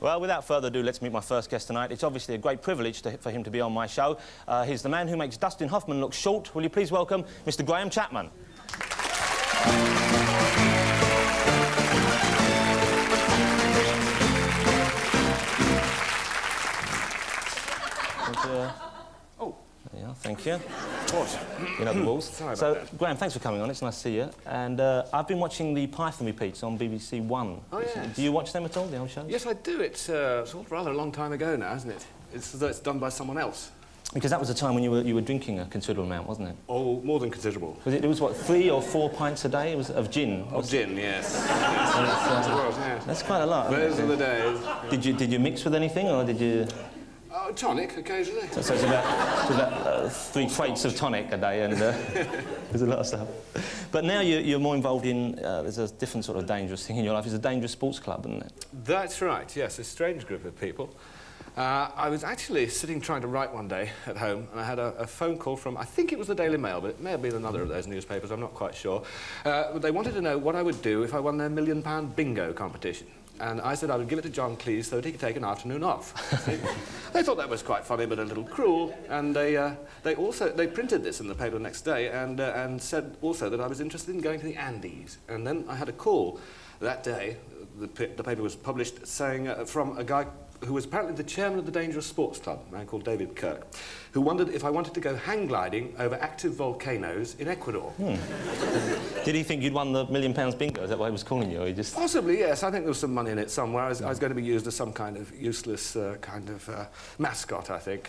Well, without further ado, let's meet my first guest tonight. It's obviously a great privilege for him to be on my show. He's the man who makes Dustin Hoffman look short. Will you please welcome Mr. Graham Chapman? Oh. Yeah, thank you. What? You know the rules. Sorry about that. Graham, thanks for coming on. It's nice to see you. And I've been watching the Python repeats on BBC One. Oh, yes. Do you watch them at all, the old shows? Yes, I do. It's sort of rather a long time ago now, isn't it? It's as though it's done by someone else. Because that was a time when you were drinking a considerable amount, wasn't it? Oh, more than considerable. It was, what, 3 or 4 pints a day? It was of gin? Of gin, yes. That's quite a lot. Those are the days. Did you mix with anything, or did you... Tonic, occasionally. So it's about 3 crates of tonic a day, and there's a lot of stuff. But now you're more involved in, there's a different sort of dangerous thing in your life. It's a dangerous sports club, isn't it? That's right, yes, a strange group of people. I was actually sitting trying to write one day at home, and I had a phone call from, I think it was the Daily Mail, but it may have been another of those newspapers, I'm not quite sure. They wanted to know what I would do if I won their £1 million bingo competition. And I said I would give it to John Cleese so that he could take an afternoon off. They thought that was quite funny, but a little cruel. And they printed this in the paper the next day and said also that I was interested in going to the Andes. And then I had a call that day. The paper was published saying from a guy who was apparently the chairman of the Dangerous Sports Club, a man called David Kirk, who wondered if I wanted to go hang gliding over active volcanoes in Ecuador. Did he think you'd won the £1 million bingo? Is that why he was calling you? Or he just... Possibly, yes. I think there was some money in it somewhere. I was going to be used as some kind of useless mascot, I think.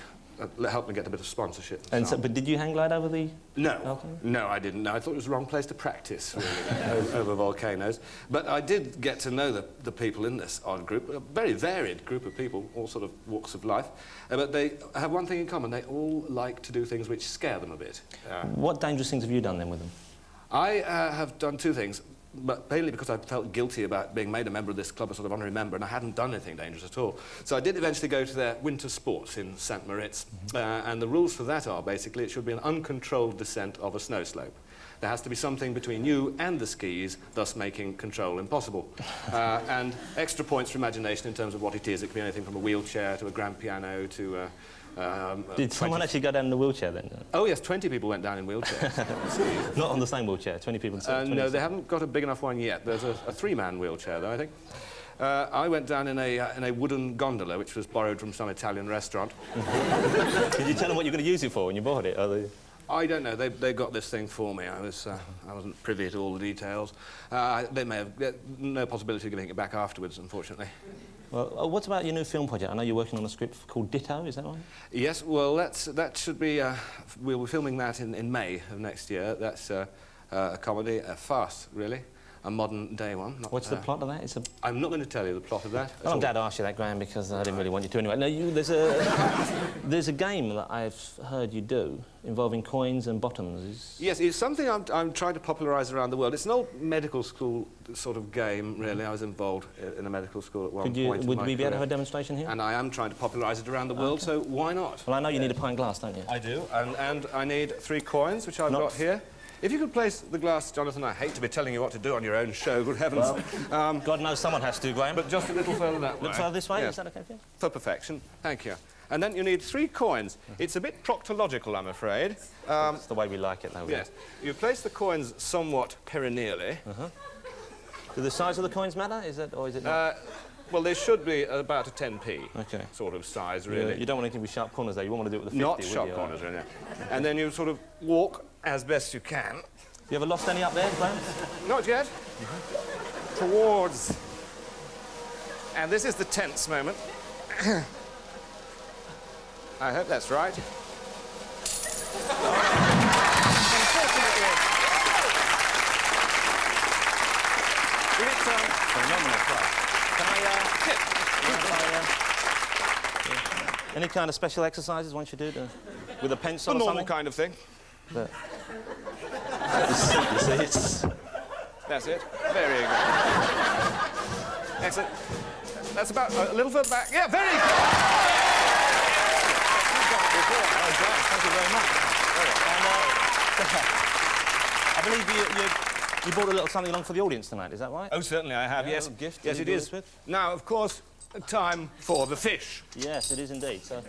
Helped me get a bit of sponsorship. And so, but did you hang glide over the... No. No, I didn't. No, I thought it was the wrong place to practice, really, over volcanoes. But I did get to know the people in this odd group, a very varied group of people, all sort of walks of life. But they have one thing in common. They all like to do things which scare them a bit. What dangerous things have you done then with them? I have done 2 things. But mainly because I felt guilty about being made a member of this club, a sort of honorary member, and I hadn't done anything dangerous at all. So I did eventually go to their winter sports in St. Moritz, and the rules for that are basically it should be an uncontrolled descent of a snow slope. There has to be something between you and the skis, thus making control impossible. And extra points for imagination in terms of what it is. It could be anything from a wheelchair to a grand piano to... Did someone actually go down in a wheelchair then? Oh yes, 20 people went down in wheelchairs. Not on the same wheelchair, 20 people... No, they haven't got a big enough one yet. There's a 3-man wheelchair though, I think. I went down in a wooden gondola, which was borrowed from some Italian restaurant. Did you tell them what you were going to use it for when you bought it? I don't know. They got this thing for me. I wasn't privy to all the details. They may have no possibility of giving it back afterwards, unfortunately. Well, what about your new film project? I know you're working on a script called Ditto, is that right? Yes, well, that should be... we'll be filming that in May of next year. That's a comedy, a farce, really. A modern-day one. What's the plot of that? I'm not going to tell you the plot of that. I'm glad I asked you that, Graham, because I didn't really want you to anyway. No, there's a game that I've heard you do involving coins and bottoms. Yes, it's something I'm trying to popularise around the world. It's an old medical school sort of game, really. I was involved in a medical school at one point. Would we be able to have a demonstration here? And I am trying to popularise it around the world, so why not? Well, I know you need a pint glass, don't you? I do, and I need 3 coins, which I've got here. If you could place the glass, Jonathan, I hate to be telling you what to do on your own show, good heavens. Well, God knows someone has to, Graham. But just a little further that way. Look further this way, yes. Is that OK for you? For perfection, thank you. And then you need 3 coins. It's a bit proctological, I'm afraid. That's the way we like it, though. Yes. You place the coins somewhat perineally. Do the size of the coins matter, or is it not? Well, they should be about a 10p okay. sort of size, really. You don't want anything with sharp corners, though. You won't want to do it with a 50, not sharp corners, really. And then you sort of walk as best you can. You ever lost any up there, Graham? Not yet. Towards. And this is the tense moment. I hope that's right. Phenomenal prize. Any kind of special exercises once you do with a pencil or normal something? Kind of thing. But... That's it. Very good. Excellent. That's about a little further back. Yeah, very good. Thank you very much. And, I believe you brought a little something along for the audience tonight, is that right? Oh, certainly I have, yes. A gift yes, it is. Now, of course, time for the fish. Yes, it is indeed. So, Live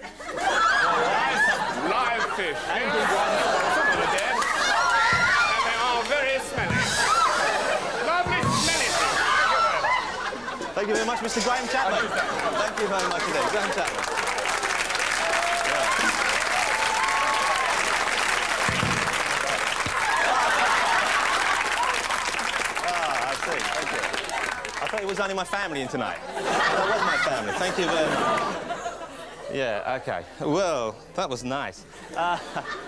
fish. and Some of them are dead. And they are very smelly. Lovely smelly fish. thank you very much, Mr. Graham Chapman. Thank you very much indeed, Graham Chapman. Thank you. I thought it was only my family in tonight. That was my family. Thank you very much. Yeah, okay. Well, that was nice.